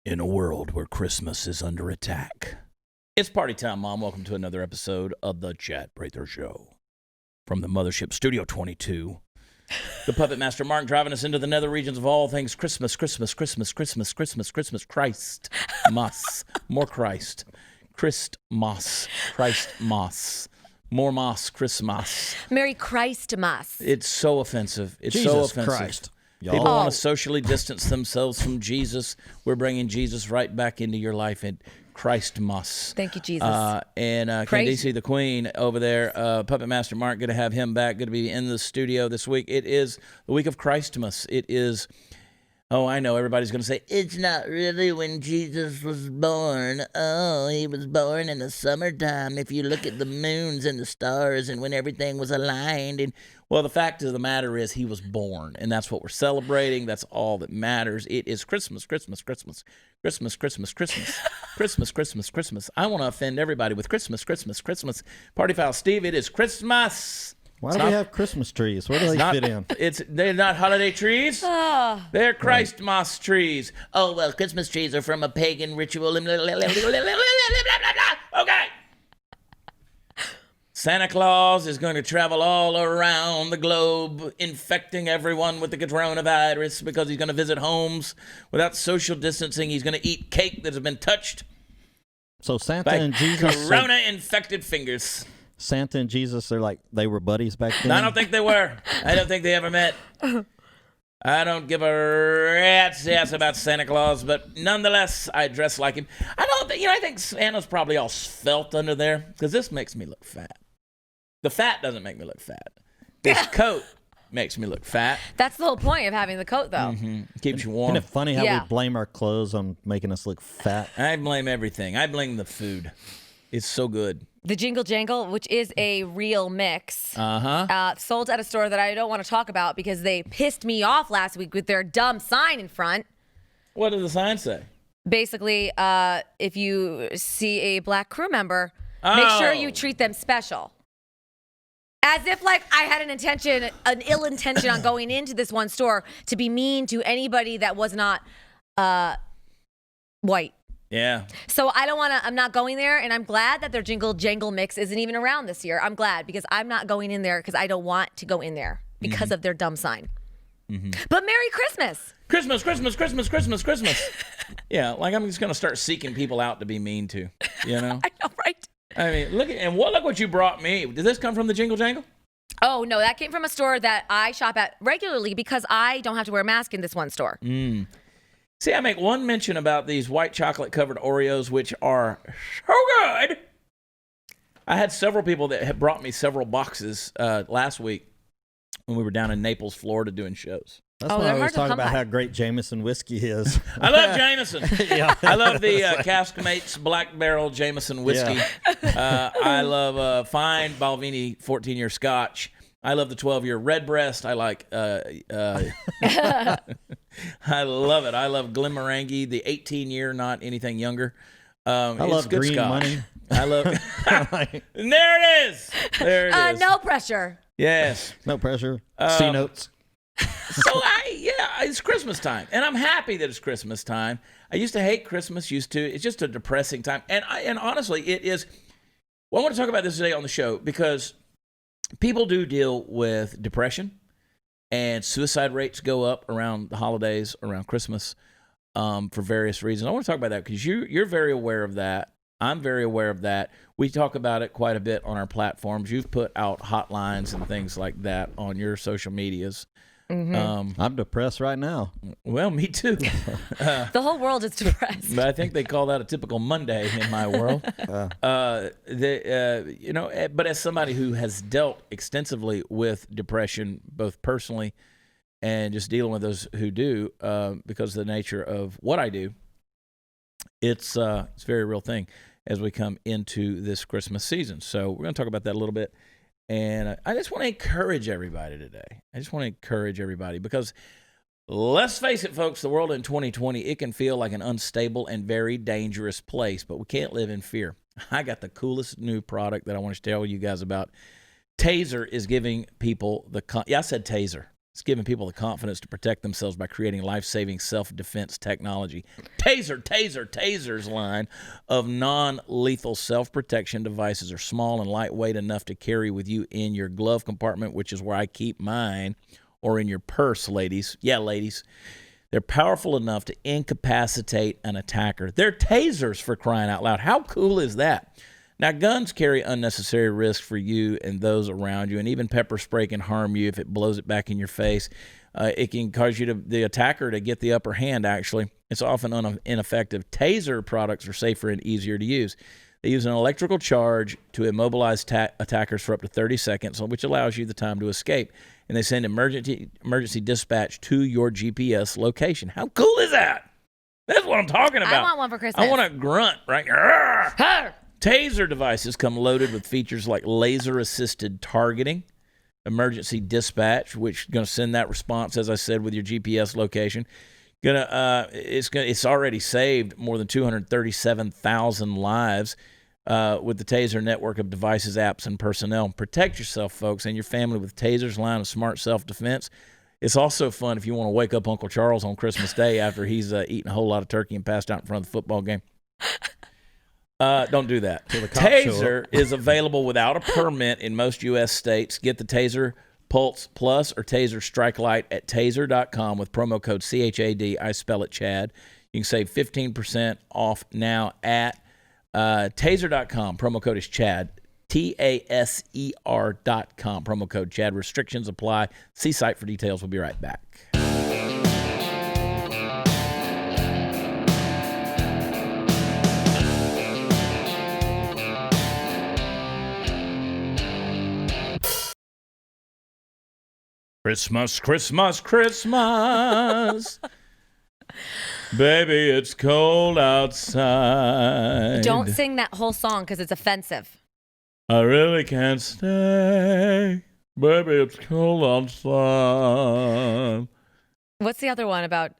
In a world where Christmas is under attack. It's party time, Mom. Welcome to another episode of the Chad Prather Show. From the Mothership Studio 22, the Puppet Master Mark driving us into the nether regions of all things Christmas, Christmas, Christmas, Christmas, Christmas, Christmas, Christ, Moss, more Christ, Christ, Moss, Christ, Moss, more Moss, Christmas. Merry Christmas. It's so offensive. It's Jesus so offensive. Christ. People want to socially distance themselves from Jesus. We're bringing Jesus right back into your life in Christmas. Thank you, Jesus. Candice, the Queen over there, Puppet Master Mark, good to have him back. Good to be in the studio this week. It is the week of Christmas. It is, oh, I know, everybody's going to say, it's not really when Jesus was born. Oh, he was born in the summertime. If you look at the moons and the stars and when everything was aligned. And well, the fact of the matter is he was born, and that's what we're celebrating. That's all that matters. It is Christmas, Christmas, Christmas, Christmas, Christmas, Christmas, Christmas, Christmas, Christmas. I want to offend everybody with Christmas, Christmas, Christmas. Party Foul Steve, it is Christmas. Why do we have Christmas trees? Where do they fit in? They're not holiday trees. They're Christmas trees. Oh, well, Christmas trees are from a pagan ritual. Okay. Santa Claus is going to travel all around the globe, infecting everyone with the coronavirus because he's going to visit homes without social distancing. He's going to eat cake that has been touched So Santa by and Jesus, corona-infected fingers. Santa and Jesus, they were buddies back then. I don't think they were. I don't think they ever met. I don't give a rat's ass about Santa Claus, but nonetheless, I dress like him. I think Santa's probably all svelte under there because this makes me look fat. The fat doesn't make me look fat. This coat makes me look fat. That's the whole point of having the coat, though. Mm-hmm. Keeps you warm. Isn't it funny how Yeah. we blame our clothes on making us look fat? I blame everything. I blame the food. It's so good. The Jingle Jangle, which is a real mix, sold at a store that I don't want to talk about because they pissed me off last week with their dumb sign in front. What does the sign say? Basically, if you see a black crew member, make sure you treat them special. As if like I had an ill intention on going into this one store to be mean to anybody that was not white. Yeah. So I'm not going there, and I'm glad that their Jingle Jangle mix isn't even around this year. I'm glad because I'm not going in there because I don't want to go in there because of their dumb sign. Mm-hmm. But Merry Christmas. Christmas, Christmas, Christmas, Christmas, Christmas. Yeah, like I'm just going to start seeking people out to be mean to, you know? I know, right? I mean, look what you brought me. Did this come from the Jingle Jangle? Oh, no, that came from a store that I shop at regularly because I don't have to wear a mask in this one store. See, I make one mention about these white chocolate-covered Oreos, which are so good. I had several people that had brought me several boxes last week when we were down in Naples, Florida, doing shows. That's why I always talk about how great Jameson whiskey is. I love Jameson. Yeah. I love the Caskmates Black Barrel Jameson whiskey. Yeah. I love fine Balvenie 14-year Scotch. I love the 12-year Redbreast. I like, I love it. I love Glenmorangie, the 18-year, not anything younger. I love good Green Scotch. Money. I love it. And there it is. There it is. No pressure. Yes. No pressure. C notes. So it's Christmas time, and I'm happy that it's Christmas time. I used to hate Christmas. It's just a depressing time, and honestly, it is. Well, I want to talk about this today on the show because people do deal with depression, and suicide rates go up around the holidays, around Christmas, for various reasons. I want to talk about that because you're very aware of that. I'm very aware of that. We talk about it quite a bit on our platforms. You've put out hotlines and things like that on your social medias. Mm-hmm. I'm depressed right now. Well, me too. The whole world is depressed. But I think they call that a typical Monday in my world. But as somebody who has dealt extensively with depression, both personally and just dealing with those who do, because of the nature of what I do, it's a very real thing as we come into this Christmas season. So we're going to talk about that a little bit. And I just want to encourage everybody today. I just want to encourage everybody because let's face it, folks, the world in 2020, it can feel like an unstable and very dangerous place, but we can't live in fear. I got the coolest new product that I want to tell you guys about. Taser is giving people I said taser. It's giving people the confidence to protect themselves by creating life-saving self-defense technology. Taser's line of non-lethal self-protection devices are small and lightweight enough to carry with you in your glove compartment, which is where I keep mine, or in your purse, ladies. Yeah, ladies. They're powerful enough to incapacitate an attacker. They're tasers, for crying out loud. How cool is that? Now, guns carry unnecessary risk for you and those around you, and even pepper spray can harm you if it blows it back in your face. It can cause the attacker to get the upper hand, actually. It's often ineffective. Taser products are safer and easier to use. They use an electrical charge to immobilize attackers for up to 30 seconds, which allows you the time to escape. And they send emergency dispatch to your GPS location. How cool is that? That's what I'm talking about. I want one for Christmas. I want a grunt, right? Taser devices come loaded with features like laser-assisted targeting, emergency dispatch, which is going to send that response, as I said, with your GPS location. It's already saved more than 237,000 lives with the Taser network of devices, apps, and personnel. Protect yourself, folks, and your family with Taser's line of smart self-defense. It's also fun if you want to wake up Uncle Charles on Christmas Day after he's eaten a whole lot of turkey and passed out in front of the football game. Don't do that. Taser is available without a permit in most U.S. states. Get the Taser Pulse Plus or Taser Strike Light at taser.com with promo code CHAD. I spell it Chad. You can save 15% off now at taser.com. Promo code is Chad. TASER.com. Promo code Chad. Restrictions apply. See site for details. We'll be right back. Christmas, Christmas, Christmas. Baby, it's cold outside. Don't sing that whole song because it's offensive. I really can't stay. Baby, it's cold outside. What's the other one about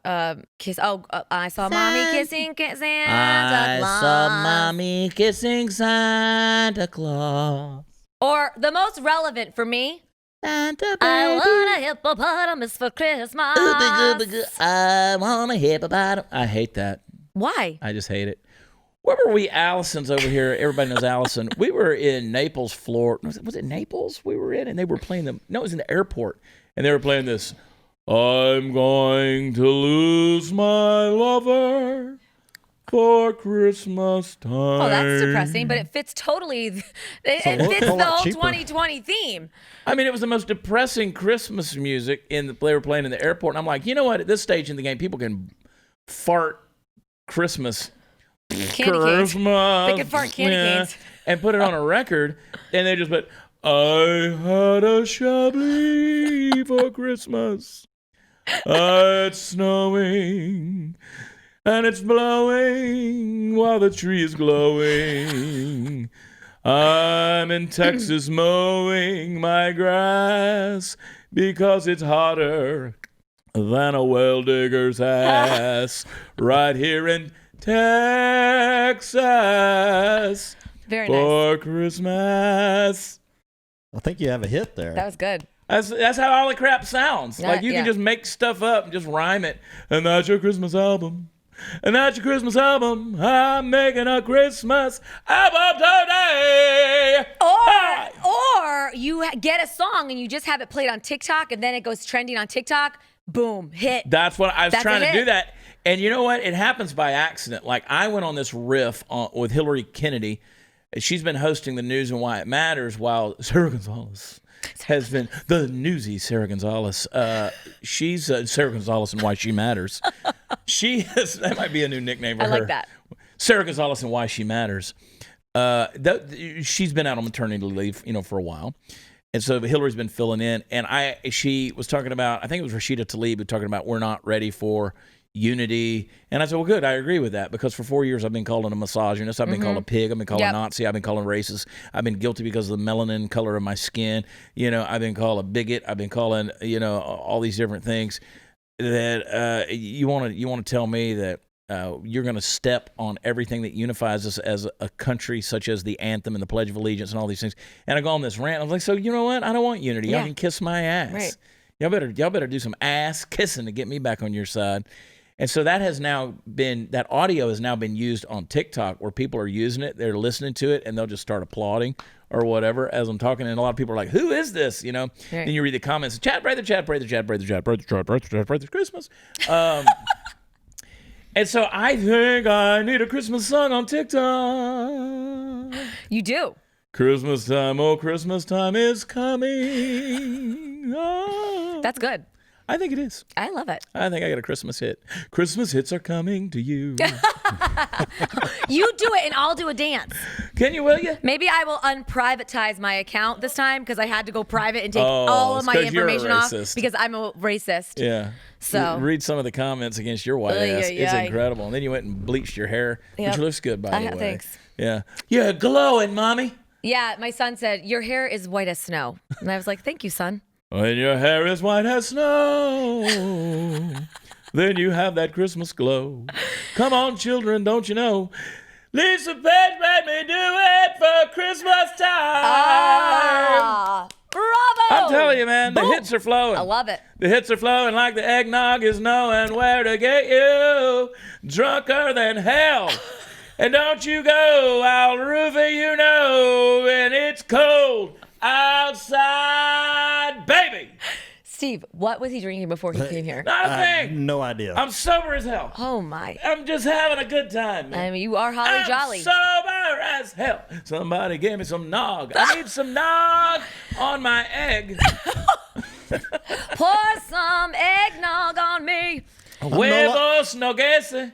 kiss? Oh, I saw mommy kissing Santa Claus. I saw mommy kissing Santa Claus. Or the most relevant for me. Santa baby. I want a hippopotamus for Christmas. I want a hippopotamus. I hate that. Why? I just hate it. Where were we? Allison's over here. Everybody knows Allison. We were in Naples, Florida. Was it Naples we were in? And they were playing them. No, it was in the airport. And they were playing this. I'm going to lose my lover for Christmas time. Oh, that's depressing, but it fits totally. It fits the whole 2020 theme. I mean, it was the most depressing Christmas music they were playing in the airport. And I'm like, you know what? At this stage in the game, people can fart Christmas. Candy canes. They can fart candy canes. And put it on a record. And they just put, I had a Chablis for Christmas. It's snowing. And it's blowing while the tree is glowing. I'm in Texas mowing my grass because it's hotter than a well digger's ass right here in Texas. Very for nice. Christmas. I think you have a hit there. That was good. That's how all the crap sounds. Like you can just make stuff up and just rhyme it. And that's your Christmas album. And that's your Christmas album. I'm making a Christmas album today. Or you get a song and you just have it played on TikTok and then it goes trending on TikTok. Boom, hit. That's what I was trying to do that. And you know what? It happens by accident. Like I went on this riff with Hillary Kennedy. She's been hosting the News and Why It Matters while Sarah Gonzalez has been the newsy Sarah Gonzalez. She's Sarah Gonzalez and Why She Matters. That might be a new nickname for her. I like that. Sarah Gonzalez and Why She Matters. She's been out on maternity leave, for a while. And so Hillary's been filling in. And she was talking about, I think it was Rashida Tlaib talking about we're not ready for unity. And I said, well, good. I agree with that because for 4 years I've been called a misogynist. I've been called a pig. I've been called a Nazi. I've been called a racist. I've been guilty because of the melanin color of my skin. I've been called a bigot. I've been calling, all these different things that you want to tell me that you're going to step on everything that unifies us as a country, such as the anthem and the Pledge of Allegiance and all these things. And I go on this rant. I'm like, so you know what? I don't want unity. Y'all can kiss my ass. Right. Y'all better do some ass kissing to get me back on your side. And so that audio has now been used on TikTok, where people are using it. They're listening to it, and they'll just start applauding or whatever as I'm talking. And a lot of people are like, who is this? You know? Right. Then you read the comments, Chad Prather, it's Christmas. And so I think I need a Christmas song on TikTok. You do. Christmas time, oh, Christmas time is coming. Oh. That's good. I think it is. I love it. I think I got a Christmas hit. Christmas hits are coming to you. You do it and I'll do a dance. Can you, will you? Maybe I will unprivatize my account this time because I had to go private and take all of my information off because I'm a racist. Yeah. So read some of the comments against your white ass. It's incredible. And then you went and bleached your hair, which looks good, by the way. Thanks. Yeah. You're glowing, mommy. Yeah. My son said, your hair is white as snow. And I was like, thank you, son. When your hair is white as snow, then you have that Christmas glow. Come on, children, don't you know? Lisa Page made me do it for Christmas time. Ah, bravo! I'm telling you, man, the hits are flowing. I love it. The hits are flowing like the eggnog is knowing where to get you. Drunker than hell. And don't you go, I'll roofie you know, and it's cold outside, baby. Steve, what was he drinking before he came here? Not a thing. No idea. I'm sober as hell. Oh, my. I'm just having a good time, man. I mean, you are holly jolly. I'm sober as hell. Somebody give me some nog. I need some nog on my egg. Pour some eggnog on me. Huevos noguese.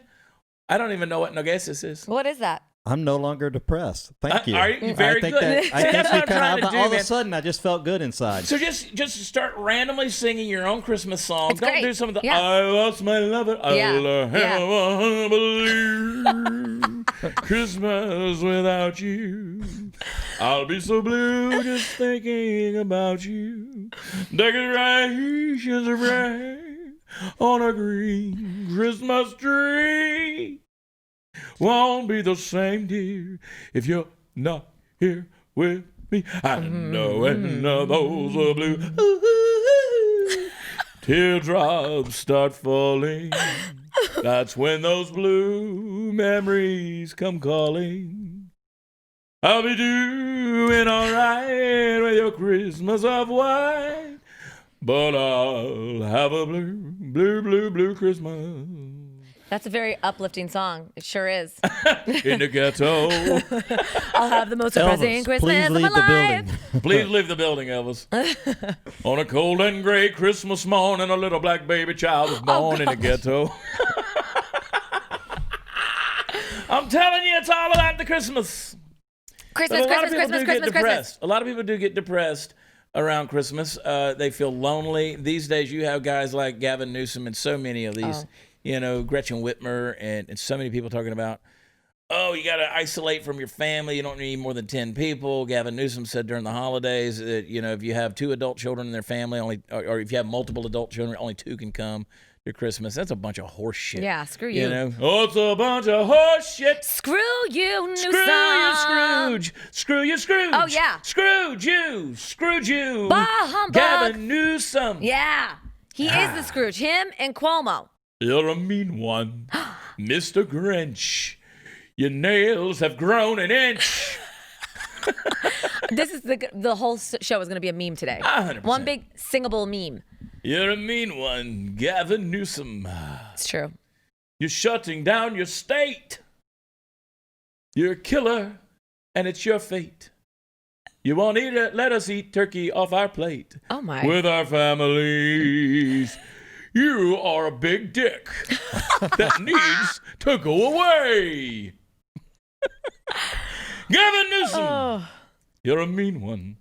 I don't even know what nogueses is. What is that? I'm no longer depressed. Thank you. Are you? Very good. That's what I'm trying to do, all of a sudden, I just felt good inside. So just start randomly singing your own Christmas song. It's Don't great. do some of the I lost my lover. I'll never believe Christmas without you. I'll be so blue just thinking about you. Decorations of rain on a green Christmas tree. Won't be the same, dear, if you're not here with me. I know when those are blue. Ooh, teardrops start falling. That's when those blue memories come calling. I'll be doing all right with your Christmas of white, but I'll have a blue Christmas. That's a very uplifting song. It sure is. In the ghetto. I'll have the most depressing Christmas of my life. Please leave the building, Elvis. On a cold and gray Christmas morning, a little black baby child was born in the ghetto. I'm telling you, it's all about the Christmas. Christmas. A lot of people do get depressed around Christmas. They feel lonely. These days, you have guys like Gavin Newsom and so many of these. You know, Gretchen Whitmer and so many people talking about, oh, you got to isolate from your family. You don't need more than 10 people. Gavin Newsom said during the holidays that, you know, if you have 2 adult children in their family, or if you have multiple adult children, only 2 can come to Christmas. That's a bunch of horse shit. Yeah, screw you. You know? Oh, it's a bunch of horse shit. Screw you, Newsom. Screw you, Scrooge. Screw you, Scrooge. Oh, yeah. Scrooge you. Scrooge you. Bah humbug. Gavin Newsom. Yeah. He is the Scrooge. Him and Cuomo. You're a mean one, Mr. Grinch. Your nails have grown an inch. This is the whole show is going to be a meme today. 100%. One big singable meme. You're a mean one, Gavin Newsom. It's true. You're shutting down your state. You're a killer, and it's your fate. You won't let us eat turkey off our plate. Oh, my. With our families. You are a big dick that needs to go away. Gavin Newsom, you're a mean one.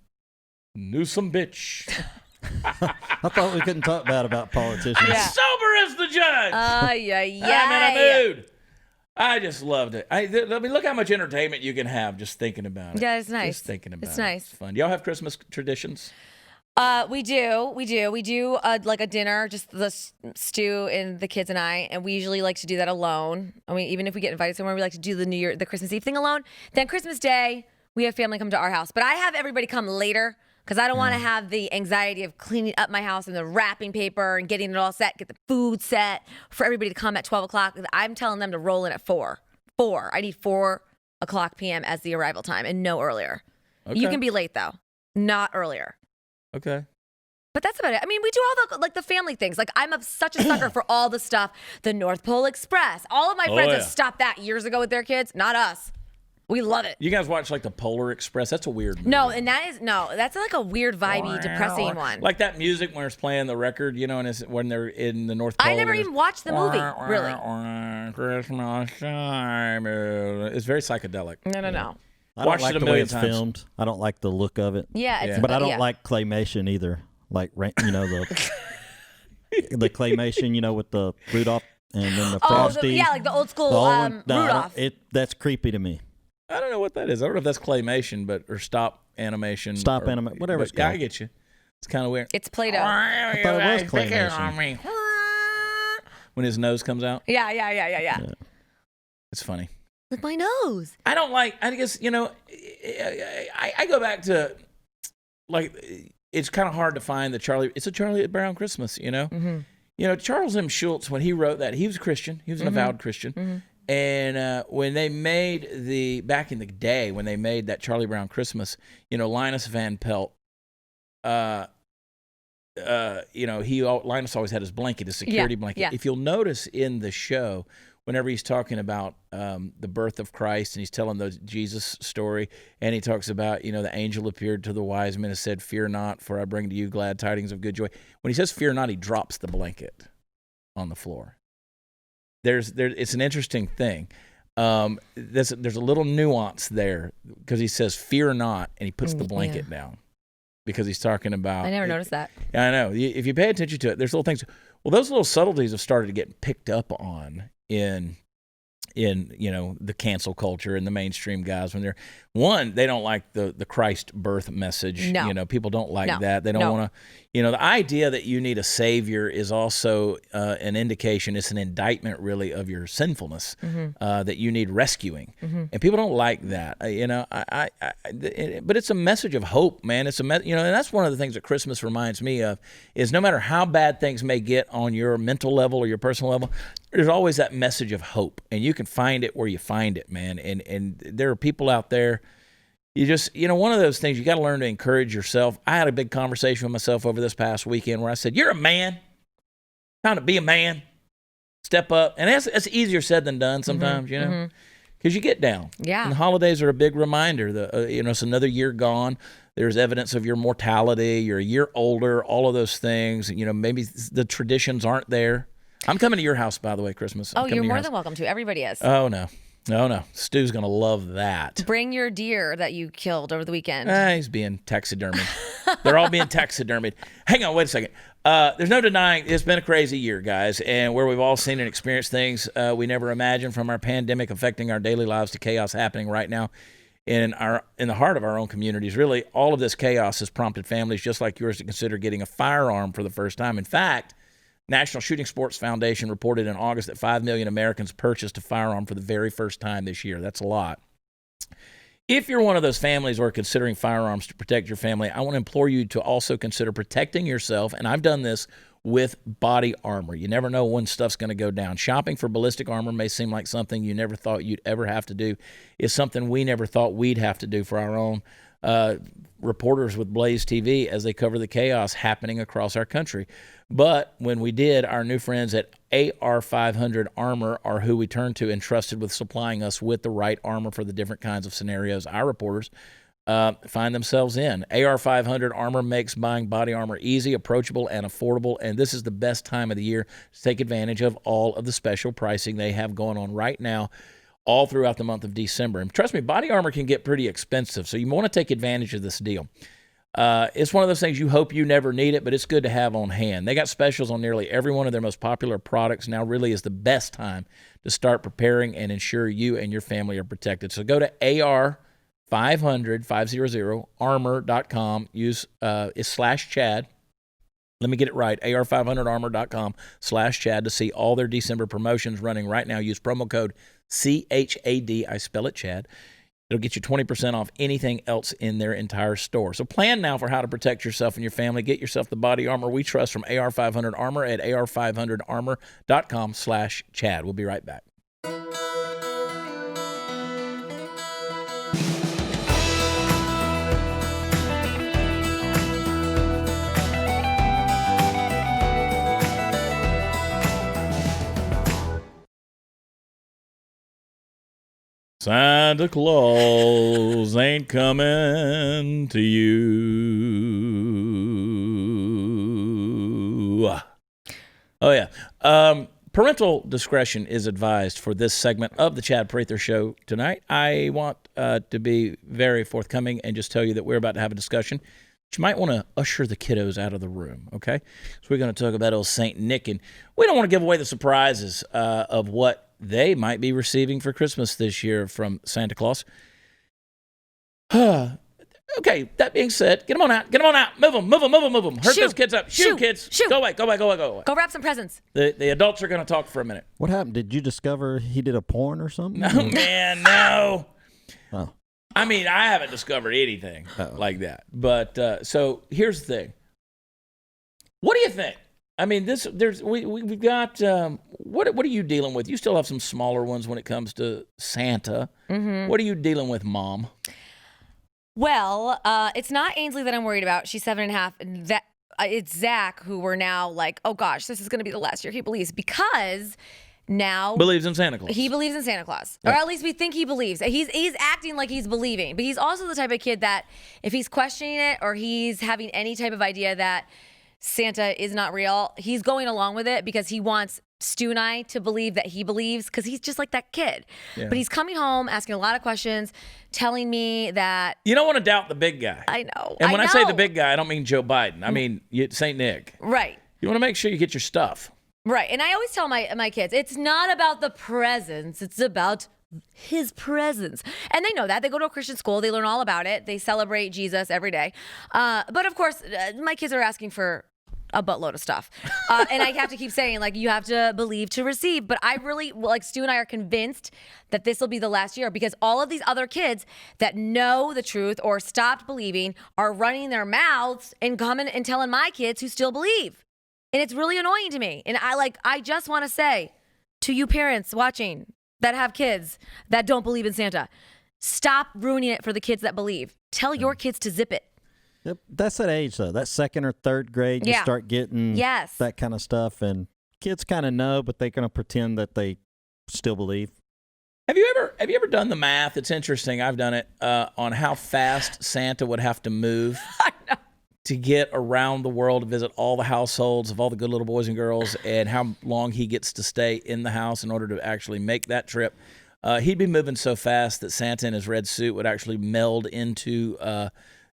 Newsom bitch. I thought we couldn't talk bad about politicians. Yeah. Sober as the judge. Yeah. I'm in a mood. I just loved it. I mean, look how much entertainment you can have just thinking about it. Yeah, it's nice. Just thinking about it. It's nice. It's fun. Y'all have Christmas traditions? We do like a dinner, just the stew and the kids and I, and we usually like to do that alone. I mean, even if we get invited somewhere, we like to do the Christmas Eve thing alone. Then Christmas Day, we have family come to our house, but I have everybody come later because I don't want to have the anxiety of cleaning up my house and the wrapping paper and getting it all set, get the food set for everybody to come at 12 o'clock. I'm telling them to roll in at 4. I need 4 o'clock p.m. as the arrival time and no earlier. Okay. You can be late though, not earlier. Okay. But that's about it. I mean, we do all the family things. Like I'm such a sucker for all the stuff. The North Pole Express. All of my friends have stopped that years ago with their kids. Not us. We love it. You guys watch like the Polar Express? That's a weird movie. No, and that's like a weird, vibey, depressing one. Like that music when it's playing the record, you know, and when they're in the North Pole. I never even watched the movie, really. Christmas time. It's very psychedelic. No. I don't like the way it's filmed. I don't like the look of it. Yeah. But I don't like claymation either. Like, you know, the claymation, you know, with the Rudolph and then the Frosty. Like the old school Rudolph. That's creepy to me. I don't know what that is. I don't know if that's claymation, or stop animation. Whatever it's called. Yeah, I get you. It's kind of weird. It's Play-Doh. I thought it was claymation. When his nose comes out. Yeah. It's funny. With my nose. I guess, you know, I go back to, like, it's kind of hard to find it's a Charlie Brown Christmas, you know? Mm-hmm. You know, Charles M. Schulz, when he wrote that, he was a Christian. He was an avowed Christian. Mm-hmm. And when they made back in the day, when they made that Charlie Brown Christmas, you know, Linus Van Pelt, you know, Linus always had his blanket, his security blanket. Yeah. If you'll notice in the show, whenever he's talking about the birth of Christ and he's telling the Jesus story, and he talks about, you know, the angel appeared to the wise men and said, "Fear not, for I bring to you glad tidings of good joy." When he says "fear not," he drops the blanket on the floor. It's an interesting thing. There's a little nuance there because he says "fear not" and he puts the blanket down because he's talking about. I never noticed that. Yeah, I know. If you pay attention to it, there's little things. Well, those little subtleties have started to get picked up on in you know, the cancel culture and the mainstream guys when they don't like the Christ birth message. No. You know, people don't like that. They don't want to, you know, the idea that you need a savior is also an indication, it's an indictment really of your sinfulness, that you need rescuing. And people don't like that. You know, but it's a message of hope, man. It's you know, and that's one of the things that Christmas reminds me of is no matter how bad things may get on your mental level or your personal level, there's always that message of hope, and you can find it where you find it, man. And there are people out there. You know, one of those things, you got to learn to encourage yourself. I had a big conversation with myself over this past weekend where I said, "You're a man. Time to be a man. Step up." And that's easier said than done sometimes, you know, because you get down. Yeah. And the holidays are a big reminder. You know, it's another year gone. There's evidence of your mortality. You're a year older. All of those things. You know, maybe the traditions aren't there. I'm coming to your house, by the way, Christmas. Oh, you're more than welcome to. Everybody is. Oh, no. Stu's going to love that. Bring your deer that you killed over the weekend. He's being taxidermied. They're all being taxidermied. Hang on, wait a second. There's no denying it's been a crazy year, guys, and where we've all seen and experienced things we never imagined, from our pandemic affecting our daily lives to chaos happening right now in the heart of our own communities. Really, all of this chaos has prompted families just like yours to consider getting a firearm for the first time. In fact, National Shooting Sports Foundation reported in August that 5 million Americans purchased a firearm for the very first time this year. That's a lot. If you're one of those families or considering firearms to protect your family, I want to implore you to also consider protecting yourself, and I've done this with body armor. You never know when stuff's going to go down. Shopping for ballistic armor may seem like something you never thought you'd ever have to do. It's something we never thought we'd have to do for our own reporters with BlazeTV as they cover the chaos happening across our country. But when we did, our new friends at AR500 Armor are who we turned to and trusted with supplying us with the right armor for the different kinds of scenarios our reporters find themselves in. AR500 Armor makes buying body armor easy, approachable, and affordable, and this is the best time of the year to take advantage of all of the special pricing they have going on right now all throughout the month of December. And trust me, body armor can get pretty expensive, so you want to take advantage of this deal. It's one of those things you hope you never need it, but it's good to have on hand. They got specials on nearly every one of their most popular products. Now really is the best time to start preparing and ensure you and your family are protected. So go to 500 armor.com. Use /Chad. Let me get it right. ar500armor.com/Chad to see all their December promotions running right now. Use promo code CHAD. I spell it Chad. It'll get you 20% off anything else in their entire store. So plan now for how to protect yourself and your family. Get yourself the body armor we trust from AR500 Armor at ar500armor.com/Chad. We'll be right back. Santa Claus ain't coming to you. Oh, yeah. Parental discretion is advised for this segment of the Chad Prather Show tonight. I want to be very forthcoming and just tell you that we're about to have a discussion. But you might want to usher the kiddos out of the room, okay? So we're going to talk about old St. Nick, and we don't want to give away the surprises of what they might be receiving for Christmas this year from Santa Claus. Okay, that being said, get them on out. Get them on out. Move them. Hurt those kids up. Shoo, kids. Shoo. Go away. Go wrap some presents. The adults are going to talk for a minute. What happened? Did you discover he did a porn or something? No, man, no. Oh. I mean, I haven't discovered anything like that. But so here's the thing. What do you think? I mean, we've got what are you dealing with? You still have some smaller ones when it comes to Santa. Mm-hmm. What are you dealing with, Mom? Well, it's not Ainsley that I'm worried about. She's 7.5, and it's Zach who we're now like, oh gosh, this is going to be the last year he believes, because now believes in Santa Claus. He believes in Santa Claus, or at least we think he believes. He's acting like he's believing, but he's also the type of kid that if he's questioning it or he's having any type of idea that Santa is not real, he's going along with it because he wants Stu and I to believe that he believes, because he's just like that kid. Yeah. But he's coming home asking a lot of questions, telling me that you don't want to doubt the big guy. I know. And when I say the big guy, I don't mean Joe Biden. I mean St. Nick. Right. You want to make sure you get your stuff. Right. And I always tell my kids, it's not about the presents, it's about his presence. And they know that. They go to a Christian school. They learn all about it. They celebrate Jesus every day. But of course, my kids are asking for a buttload of stuff. And I have to keep saying, like, you have to believe to receive. But I really, like, Stu and I are convinced that this will be the last year, because all of these other kids that know the truth or stopped believing are running their mouths and coming and telling my kids who still believe. And it's really annoying to me. And I just want to say to you parents watching that have kids that don't believe in Santa, stop ruining it for the kids that believe. Tell your kids to zip it. Yep, that's that age though. That second or third grade, you start getting that kind of stuff, and kids kind of know, but they're gonna pretend that they still believe. Have you ever done the math? It's interesting. I've done it on how fast Santa would have to move to get around the world to visit all the households of all the good little boys and girls, and how long he gets to stay in the house in order to actually make that trip. He'd be moving so fast that Santa in his red suit would actually meld into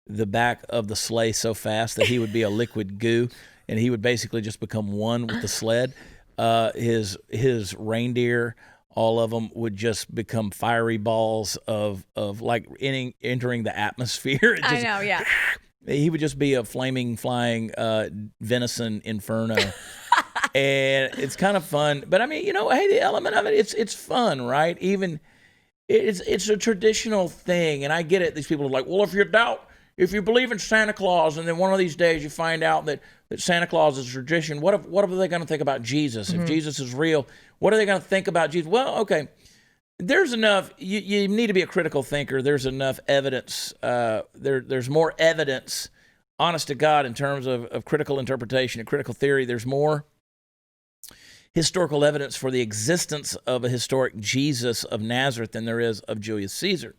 the back of the sleigh so fast that he would be a liquid goo, and he would basically just become one with the sled. His reindeer, all of them, would just become fiery balls of like entering the atmosphere. I know, yeah. He would just be a flaming, flying venison inferno. And it's kind of fun. But I mean, hey, the element of it, it's fun, right? Even it's a traditional thing. And I get it. These people are like, well, if you believe in Santa Claus, and then one of these days you find out that Santa Claus is a tradition, what are they going to think about Jesus? Mm-hmm. If Jesus is real, what are they going to think about Jesus? Well, okay, there's enough. You need to be a critical thinker. There's enough evidence. There's more evidence, honest to God, in terms of critical interpretation and critical theory. There's more historical evidence for the existence of a historic Jesus of Nazareth than there is of Julius Caesar.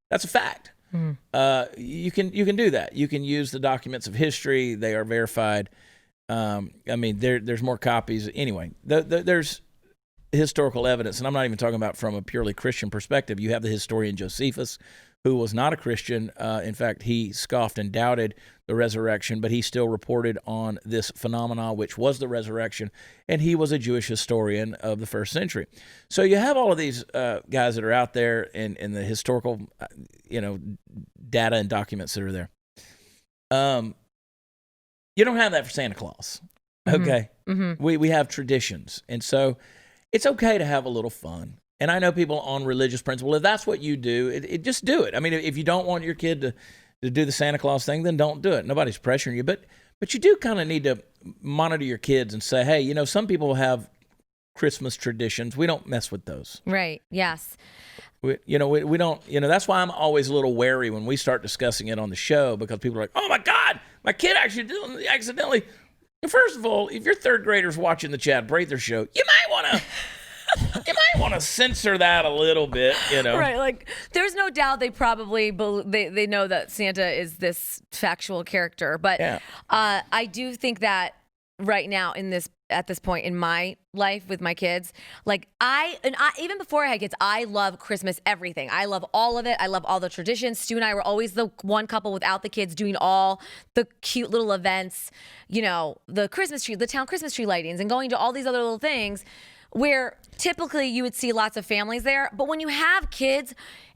That's a fact. Mm-hmm. You can do that. You can use the documents of history. They are verified. I mean, there's more copies. Anyway, there's historical evidence, and I'm not even talking about from a purely Christian perspective. You have the historian Josephus, who was not a Christian. In fact, he scoffed and doubted the resurrection, but he still reported on this phenomenon, which was the resurrection, and he was a Jewish historian of the first century. So you have all of these guys that are out there in the historical, data and documents that are there. You don't have that for Santa Claus, okay? Mm-hmm. We have traditions, and so it's okay to have a little fun. And I know people on religious principle, if that's what you do, just do it. I mean, if you don't want your kid to do the Santa Claus thing, then don't do it. Nobody's pressuring you. But you do kind of need to monitor your kids and say, hey, some people have Christmas traditions. We don't mess with those. Right. Yes. We don't, that's why I'm always a little wary when we start discussing it on the show, because people are like, oh my God, my kid accidentally. First of all, if your third grader's watching the Chad Prather Show, you might want to censor that a little bit, Right, like there's no doubt they probably they know that Santa is this factual character, but yeah. I do think that right now at this point in my life with my kids, like I even before I had kids, I love Christmas everything. I love all of it. I love all the traditions. Stu and I were always the one couple without the kids doing all the cute little events, the Christmas tree, the town Christmas tree lightings, and going to all these other little things where typically you would see lots of families there. But when you have kids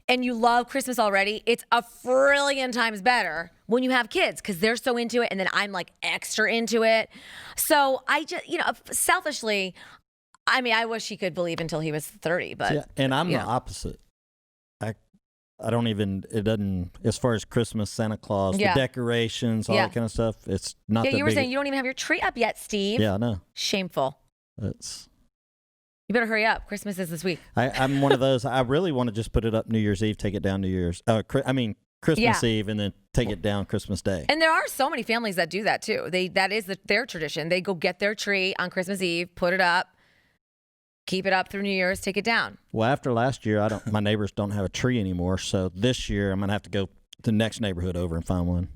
and you love Christmas already, it's a trillion times better when you have kids, because they're so into it, and then I'm like extra into it. So I just, selfishly, I mean, I wish he could believe until he was 30, but. Yeah, and I'm the opposite. I don't even, it doesn't, as far as Christmas, Santa Claus, the decorations, all that kind of stuff, it's not that big. You were saying you don't even have your tree up yet, Steve. Yeah, I know. Shameful. You better hurry up. Christmas is this week. I'm one of those. I really want to just put it up New Year's Eve, take it down Christmas Eve, and then take it down Christmas Day. And there are so many families that do that too. That is their tradition. They go get their tree on Christmas Eve, put it up, keep it up through New Year's, take it down. Well, after last year, my neighbors don't have a tree anymore. So this year, I'm going to have to go to the next neighborhood over and find one.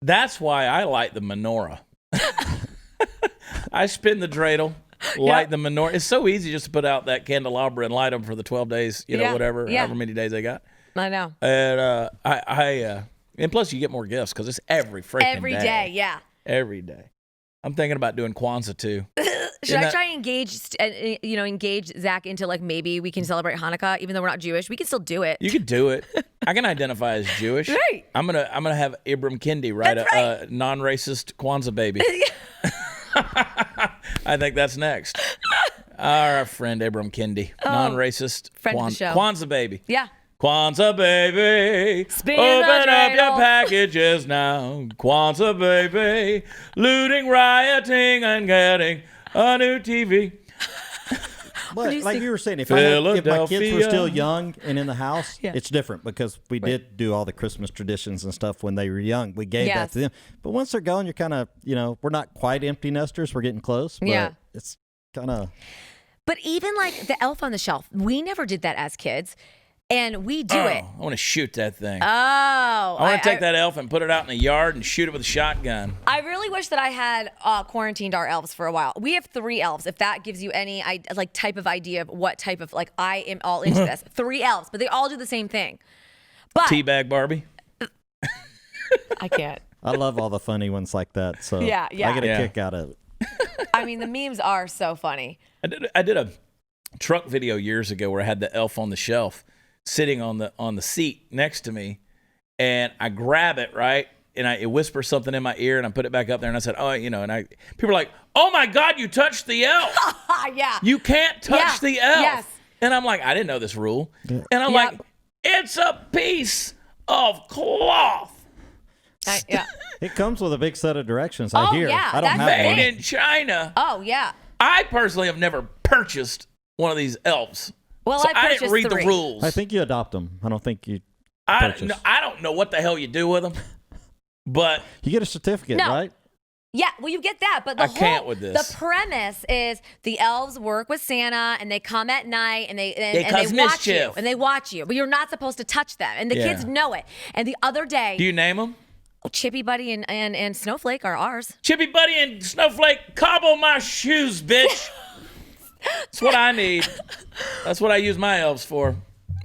That's why I light the menorah. I spin the dreidel, light the menorah. It's so easy just to put out that candelabra and light them for the 12 days, however many days they got. I know. And and plus you get more gifts because it's every freaking day. Every day, yeah. Every day. I'm thinking about doing Kwanzaa too. Should I try and engage Zach into like maybe we can celebrate Hanukkah even though we're not Jewish? We can still do it. You could do it. I can identify as Jewish. Right. I'm gonna have Ibram Kendi write a non-racist Kwanzaa baby. I think that's next. Our friend Ibram Kendi, non-racist friend of the show. Kwanzaa baby. Yeah. Kwanzaa baby, open up your packages now. Kwanzaa baby, looting, rioting, and getting a new TV. But like you were saying, if my kids were still young and in the house, it's different because we did do all the Christmas traditions and stuff when they were young. We gave that to them. But once they're gone, you're kind of, we're not quite empty nesters. We're getting close. But it's kind of. But even like the Elf on the Shelf, we never did that as kids. And we do it. I want to shoot that thing. I want to take that elf and put it out in the yard and shoot it with a shotgun. I really wish that I had quarantined our elves for a while. We have 3 elves, if that gives you any type of idea of what type of, I am all into this. 3 elves, but they all do the same thing. But Teabag Barbie? I can't. I love all the funny ones like that. So I get a kick out of it. I mean, the memes are so funny. I did a truck video years ago where I had the elf on the shelf sitting on the seat next to me, and I grab it, right, and it whispers something in my ear, and I put it back up there, and I said, people are like, oh my God, you touched the elf. Yeah. You can't touch the elf. Yes. And I'm like, I didn't know this rule. And I'm like, it's a piece of cloth. It comes with a big set of directions, I hear. Yeah, I don't have made one. in China. Oh, yeah. I personally have never purchased one of these elves. Well, so I didn't read 3. the rules. I think you adopt them. I don't think you purchase. I don't know what the hell you do with them, but you get a certificate, right? Yeah, well, you get that, but can't with this. The premise is the elves work with Santa, and they come at night, and they watch you, and they watch you, but you're not supposed to touch them, and the kids know it. And the other day, do you name them? Chippy Buddy and Snowflake are ours. Chippy Buddy and Snowflake, cobble my shoes, bitch. That's what I need. That's what I use my elves for.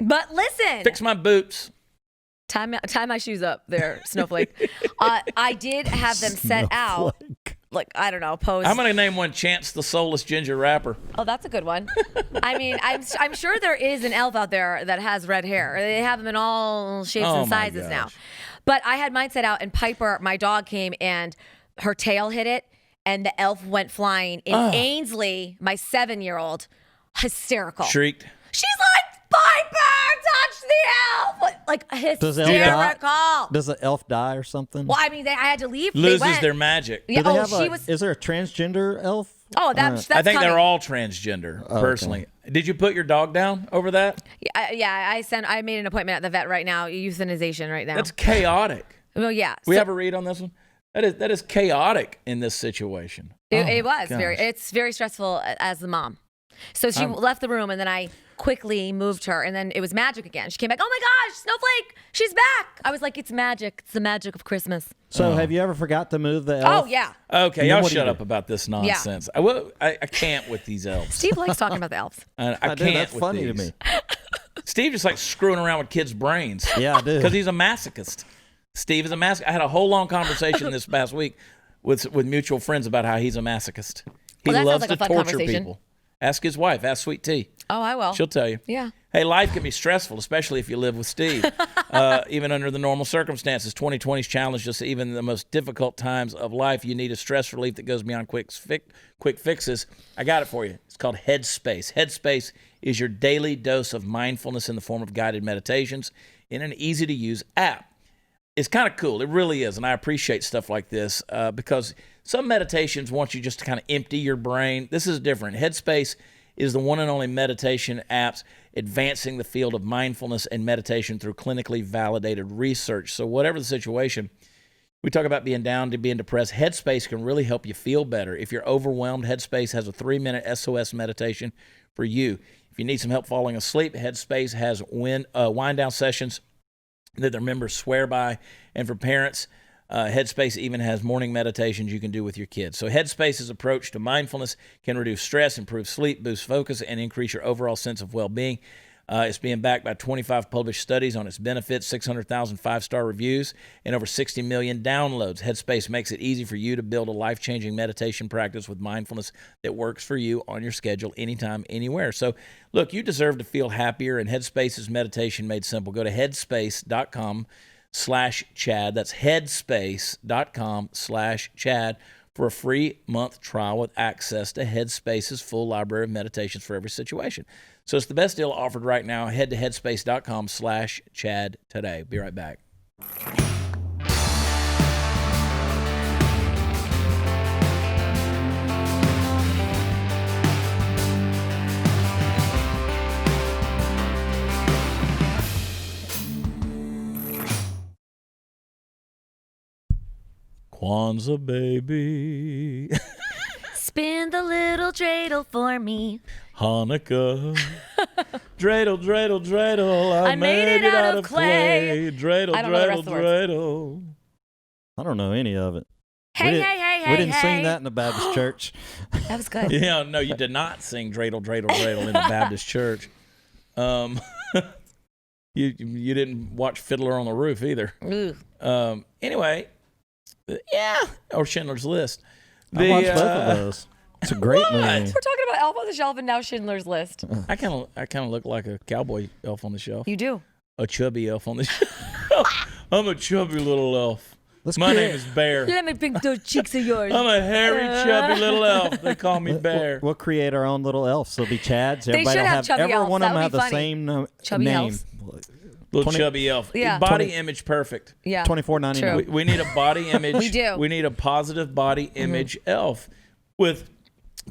But listen. Fix my boots. Tie my shoes up there, Snowflake. I did have them set out. Like, I don't know, pose. I'm going to name one Chance the Soulless Ginger Rapper. Oh, that's a good one. I mean, I'm sure there is an elf out there that has red hair. They have them in all shapes and sizes now. But I had mine set out, and Piper, my dog, came, and her tail hit it, and the elf went flying. And Ainsley, my 7-year-old, hysterical. Shrieked. She's like, Piper, touch the elf! Like, hysterical. Does the elf die or something? Well, I mean, I had to leave. Loses their magic. Yeah, is there a transgender elf? Oh, that's I think coming. they're all transgender, personally. Okay. Did you put your dog down over that? Yeah, I made an appointment at the vet right now, euthanization right now. That's chaotic. Well, yeah. We have a read on this one? That is chaotic in this situation. It was it's very stressful as the mom. So she left the room, and then I quickly moved her, and then it was magic again. She came back, oh my gosh, Snowflake, she's back. I was like, it's magic. It's the magic of Christmas. So have you ever forgot to move the elf? Oh, yeah. Okay, y'all shut up about this nonsense. Yeah. I can't with these elves. Steve likes talking about the elves. I can't that's with funny these. to me. Steve just likes screwing around with kids' brains. Yeah, I do. Because he's a masochist. Steve is a masochist. I had a whole long conversation this past week with mutual friends about how he's a masochist. He loves to torture people. Ask his wife. Ask Sweet Tea. Oh, I will. She'll tell you. Yeah. Hey, life can be stressful, especially if you live with Steve. Even under the normal circumstances, 2020's challenged us. Even in the most difficult times of life, you need a stress relief that goes beyond quick fixes. I got it for you. It's called Headspace. Headspace is your daily dose of mindfulness in the form of guided meditations in an easy-to-use app. It's kind of cool. It really is, and I appreciate stuff like this because some meditations want you just to kind of empty your brain. This is different. Headspace is the one and only meditation apps advancing the field of mindfulness and meditation through clinically validated research. So whatever the situation, we talk about being down to being depressed. Headspace can really help you feel better. If you're overwhelmed, Headspace has a 3-minute SOS meditation for you. If you need some help falling asleep, Headspace has wind-down sessions that their members swear by. And for parents, Headspace even has morning meditations you can do with your kids. So Headspace's approach to mindfulness can reduce stress, improve sleep, boost focus, and increase your overall sense of well-being. It's being backed by 25 published studies on its benefits, 600,000 5-star reviews, and over 60 million downloads. Headspace makes it easy for you to build a life-changing meditation practice with mindfulness that works for you on your schedule, anytime, anywhere. So, look, you deserve to feel happier, and Headspace is meditation made simple. Go to headspace.com/Chad. That's headspace.com/Chad for a free month trial with access to Headspace's full library of meditations for every situation. So it's the best deal offered right now. Head to headspace.com/Chad today. Be right back. Kwanzaa, baby. Spin the little dreidel for me. Hanukkah. Dreidel, dreidel, dreidel. I made it out of clay. Dreidel, dreidel, dreidel. I don't know any of it. Hey, we didn't sing that in the Baptist church. That was good. Yeah, no, you did not sing dreidel, dreidel, dreidel in the Baptist church. You didn't watch Fiddler on the Roof either. Anyway, yeah, or Schindler's List. I watched both of those. It's a great movie. We're talking about Elf on the Shelf and now Schindler's List. I kind of look like a cowboy elf on the shelf. You do. A chubby elf on the shelf. I'm a chubby little elf. My name is Bear. Let me pick those cheeks of yours. I'm a hairy, chubby little elf. They call me Bear. We'll create our own little elves. They'll be Chads. They should have chubby elves. Every one of them have the funny. same chubby name. Elves. Little chubby elf. Yeah. Body image perfect. Yeah. $24.99. We need a body image. We do. We need a positive body image elf with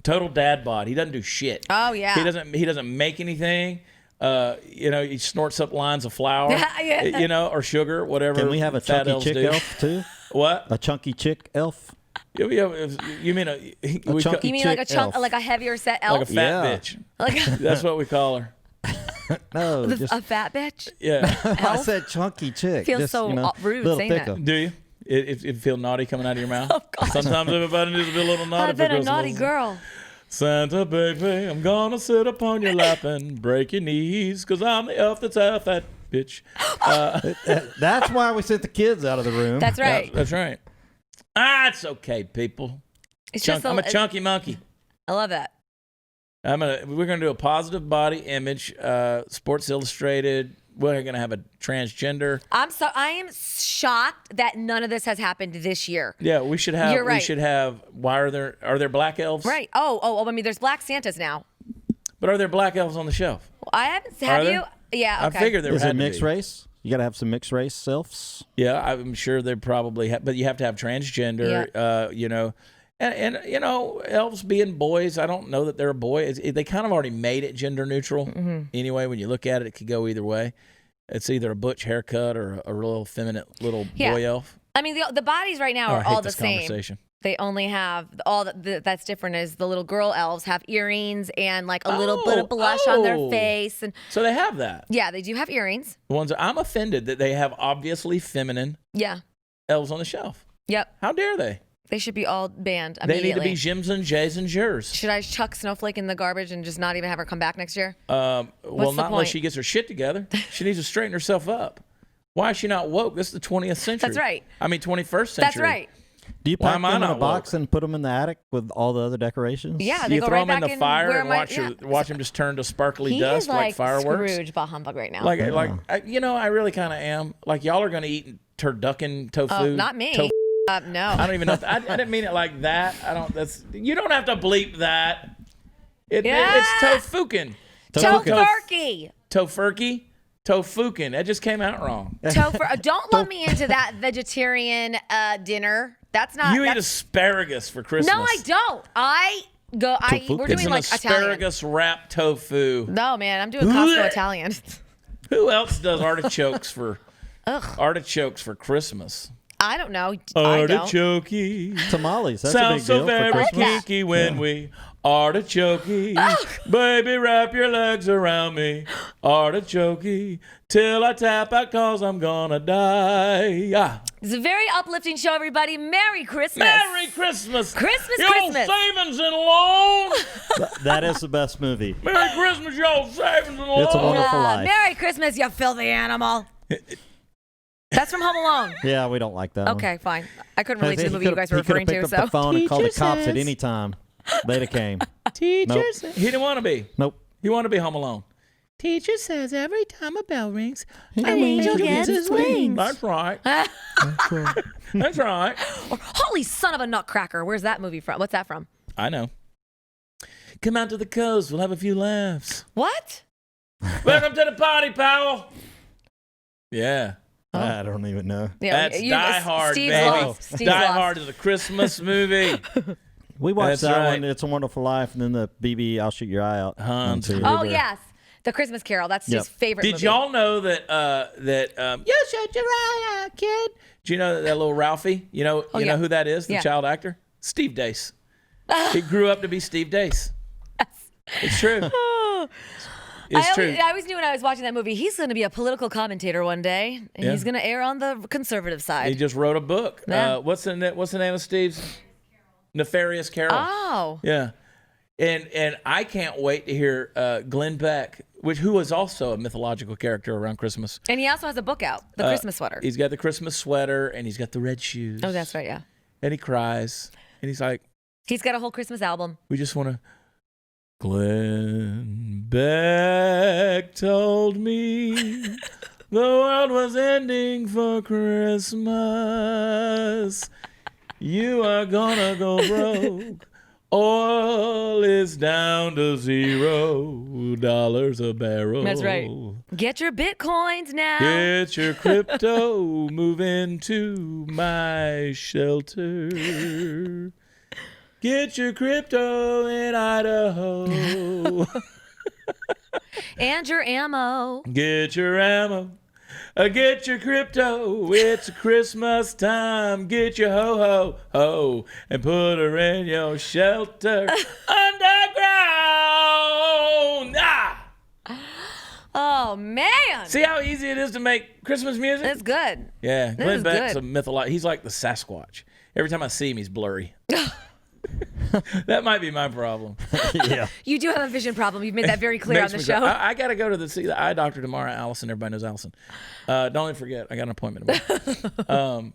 total dad bod. He doesn't do shit. Oh yeah. He doesn't make anything. He snorts up lines of flour. Or sugar, whatever. Can we have a chunky chick elf too? What? A chunky chick elf? You mean chunky You mean chick like a chunk, elf. like a heavier set elf? like a fat bitch? That's what we call her. No, a fat bitch? Yeah. I said chunky chick. Feels so rude saying that. Do you? It feel naughty coming out of your mouth? Oh, God. Sometimes everybody needs to be a little naughty. I've been a naughty girl. Santa baby, I'm gonna sit upon your lap and break your knees, 'cause I'm the elf that's half that bitch. That's why we sent the kids out of the room. That's right. That's right. It's okay, people. I'm a chunky monkey. I love that. We're gonna do a positive body image, Sports Illustrated. We're gonna have a transgender. I am shocked that none of this has happened this year. Yeah, we should have. You're right. We should have. Why are there black elves? Right. Oh. I mean, there's black Santas now. But are there black elves on the shelf? Well, I haven't. Have you? Yeah. Okay. I figured there Is had it to mixed be. race? You got to have some mixed race elves. Yeah, I'm sure they probably have, but you have to have transgender. Yeah. And elves being boys, I don't know that they're a boy. They kind of already made it gender neutral. Anyway, when you look at it, it could go either way. It's either a butch haircut or a real effeminate little boy elf. I mean, the bodies right now are all the same. Conversation. They only have that's different is the little girl elves have earrings and like a little bit of blush on their face, and so they have that. Yeah, they do have earrings. The ones I'm offended that they have obviously feminine. Yeah. Elves on the shelf. Yep. How dare they? They should be all banned immediately. They need to be Jims and Jays and Jers. Should I chuck Snowflake in the garbage and just not even have her come back next year? Well, not unless she gets her shit together. She needs to straighten herself up. Why is she not woke? This is the 20th century. That's right. I mean, 21st century. That's right. Do you pack them in a box and put them in the attic with all the other decorations? Yeah, you throw them in the fire and watch them just turn to sparkly dust like fireworks. Scrooge bah humbug right now. I really kind of am. Like, y'all are going to eat turducken tofu. Oh, not me. No. I don't even know. I didn't mean it like that. You don't have to bleep that. It's tofukin. Tofurkey. Tofurkey. Tofukin. That just came out wrong. Don't lump me into that vegetarian dinner. That's not. You eat asparagus for Christmas. No, I don't. We're doing like asparagus wrapped tofu. No, man, I'm doing Costco Italian. Who else does artichokes for Christmas? I don't know. Artichokey. Tamales. That's sounds a big deal so very kinky when we artichokey. Baby, wrap your legs around me. Artichokey. Till I tap out 'cause I'm gonna die. It's a very uplifting show, everybody. Merry Christmas. Merry Christmas. Christmas. Savings and loan. That is the best movie. Merry Christmas, y'all savings and loan. It's a Wonderful Life. Merry Christmas, you filthy animal. That's from Home Alone. Yeah, we don't like that one. Okay, fine. I couldn't relate to the movie you guys were referring to. He could have picked up the phone and called the cops at any time. They'd have came. Teacher says. He didn't want to be. Nope. He wanted to be Home Alone. Teacher says every time a bell rings, an angel gets his wings. That's right. That's right. Holy son of a nutcracker. Where's that movie from? What's that from? I know. Come out to the coast. We'll have a few laughs. What? Welcome to the party, Powell. Yeah. Oh. I don't even know. Yeah, that's Die Hard, baby. Die Hard is a Christmas movie. We watched that one, It's a Wonderful Life, and then the BB, I'll Shoot Your Eye Out. Oh, yes. The Christmas Carol. That's his favorite movie. Did y'all know that you shoot your eye out, kid? Do you know that little Ralphie? You know who that is, the child actor? Steve Dace. He grew up to be Steve Dace. It's true. It's true. I always knew when I was watching that movie, he's going to be a political commentator one day, and he's going to err on the conservative side. He just wrote a book. Yeah. What's the name of Steve's? Nefarious Carol. Oh. Yeah. And I can't wait to hear Glenn Beck, who was also a mythological character around Christmas. And he also has a book out, The Christmas Sweater. He's got the Christmas sweater, and he's got the red shoes. Oh, that's right, yeah. And he cries, and he's like... He's got a whole Christmas album. We just want to... Glenn Beck told me the world was ending for Christmas. You are gonna go broke. Oil is down to $0 a barrel. That's right. Get your Bitcoins now. Get your crypto. Move into my shelter. Get your crypto in Idaho. And your ammo. Get your ammo. Get your crypto. It's Christmas time. Get your ho-ho-ho and put her in your shelter underground. Oh, man. See how easy it is to make Christmas music? It's good. Yeah. Glenn Beck's a mythological. He's like the Sasquatch. Every time I see him, he's blurry. That might be my problem. Yeah. You do have a vision problem. You've made that very clear on the show. I got to go to see the eye doctor tomorrow. Allison, everybody knows Allison. Don't even forget, I got an appointment tomorrow.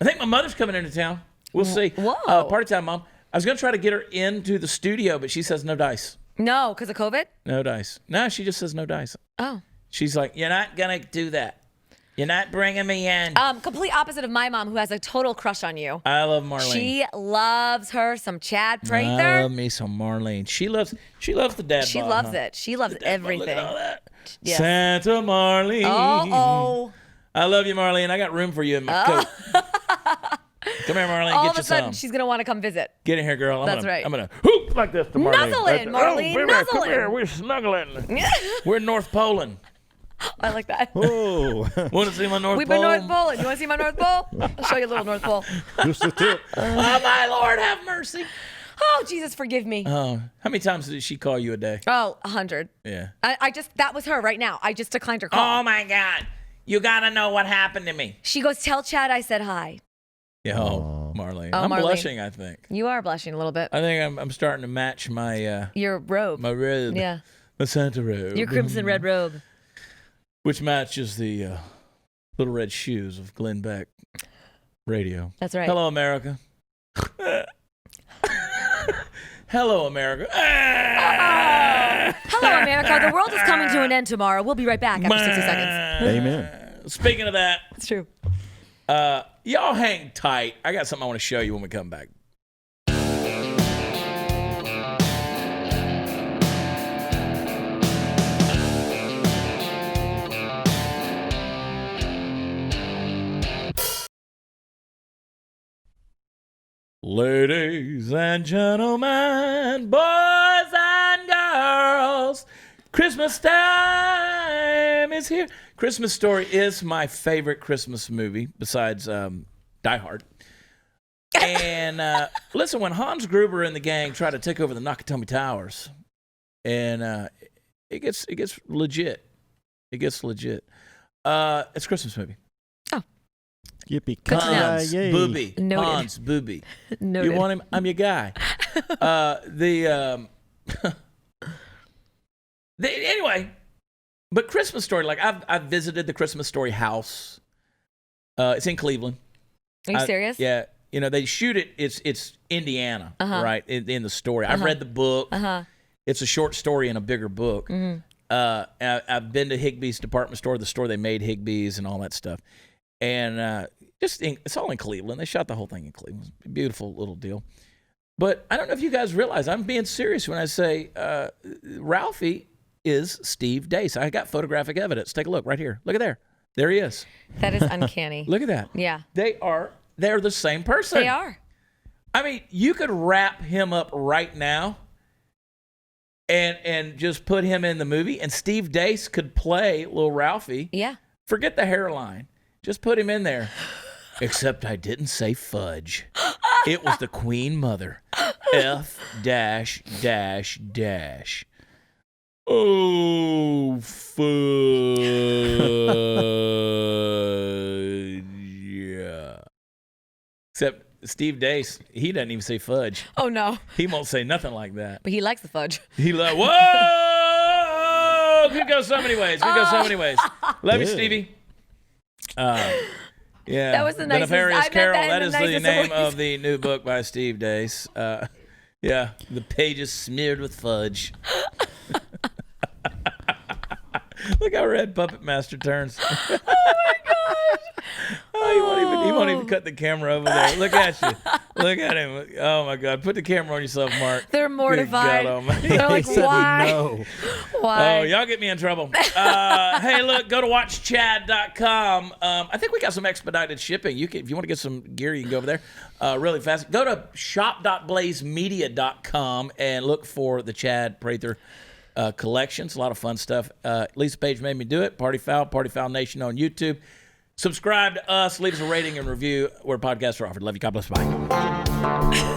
I think my mother's coming into town. We'll see. Whoa. Party time, Mom. I was going to try to get her into the studio, but she says no dice. No, because of COVID? No dice. No, she just says no dice. Oh. She's like, you're not going to do that. You're not bringing me in. Complete opposite of my mom, who has a total crush on you. I love Marlene. She loves her some Chad Prather. I love me some Marlene. She loves the dad She bod, loves huh? it. She loves everything. Look at all that. Yes. Santa Marlene. Oh. I love you, Marlene. I got room for you in my coat. Come here, Marlene. All get of you a sudden, some. she's going to want to come visit. Get in here, girl. That's right. I'm going to hoop like this to Marlene. Nuzzle in, Marlene. Oh, baby, Nuzzle come in. here. We're snuggling. We're in North Poland. I like that. Oh. Want to see my North We've Pole? been North Pole. You want to see my North Pole? I'll show you a little North Pole. Just a tip. Oh, my Lord, have mercy. Oh, Jesus, forgive me. Oh, how many times did she call you a day? Oh, 100. Yeah. That was her right now. I just declined her call. Oh, my God. You got to know what happened to me. She goes, tell Chad I said hi. Yeah, Marlene. Oh, I'm Marlene. blushing, I think. You are blushing a little bit. I think I'm starting to match my Your robe. my robe. Yeah. My Santa robe. Your crimson red robe. Which matches the Little Red Shoes of Glenn Beck Radio. That's right. Hello, America. Hello, America. Hello, America. The world is coming to an end tomorrow. We'll be right back after 60 seconds. Amen. Speaking of that, It's true. y'all hang tight. I got something I want to show you when we come back. Ladies and gentlemen, boys and girls, Christmas time is here. Christmas Story is my favorite Christmas movie besides Die Hard. And listen, when Hans Gruber and the gang try to take over the Nakatomi Towers, and it gets legit. It gets legit. It's a Christmas movie. Yippee Hans yay. Booby. Noted. Hans Booby. Noted. You want him? I'm your guy. Anyway, but Christmas Story, like I've visited the Christmas Story house. It's in Cleveland. Are you serious? Yeah. You know, they shoot it. It's Indiana, right? In the story. I've read the book. It's a short story in a bigger book. I've been to Higbee's department store, the store they made Higbee's and all that stuff. And it's all in Cleveland. They shot the whole thing in Cleveland. It's a beautiful little deal. But I don't know if you guys realize, I'm being serious when I say Ralphie is Steve Dace. I got photographic evidence. Take a look right here. Look at there. There he is. That is uncanny. Look at that. Yeah. They're the same person. They are. I mean, you could wrap him up right now and just put him in the movie, and Steve Dace could play little Ralphie. Yeah. Forget the hairline. Just put him in there. Except I didn't say fudge. It was the Queen Mother. F dash dash dash. Oh, fudge. Yeah. Except Steve Dace, he doesn't even say fudge. Oh, no. He won't say nothing like that. But he likes the fudge. He like, whoa! Could go so many ways. Love you, Stevie. Yeah. That was the nicest. Nefarious Carol. That is the nicest name voice. of the new book by Steve Dace. Yeah. The pages smeared with fudge. Look how red Puppet Master turns. Oh, my gosh. He won't even cut the camera over there. Look at you. Look at him. Oh, my God. Put the camera on yourself, Mark. They're mortified. Good God almighty. They're like, why? No. Why? Oh, y'all get me in trouble. Hey, look, go to watchchad.com. I think we got some expedited shipping. If you want to get some gear, you can go over there really fast. Go to shop.blazemedia.com and look for the Chad Prather collections. A lot of fun stuff. Lisa Page made me do it. Party Foul Nation on YouTube. Subscribe to us. Leave us a rating and review where podcasts are offered. Love you. God bless. Bye.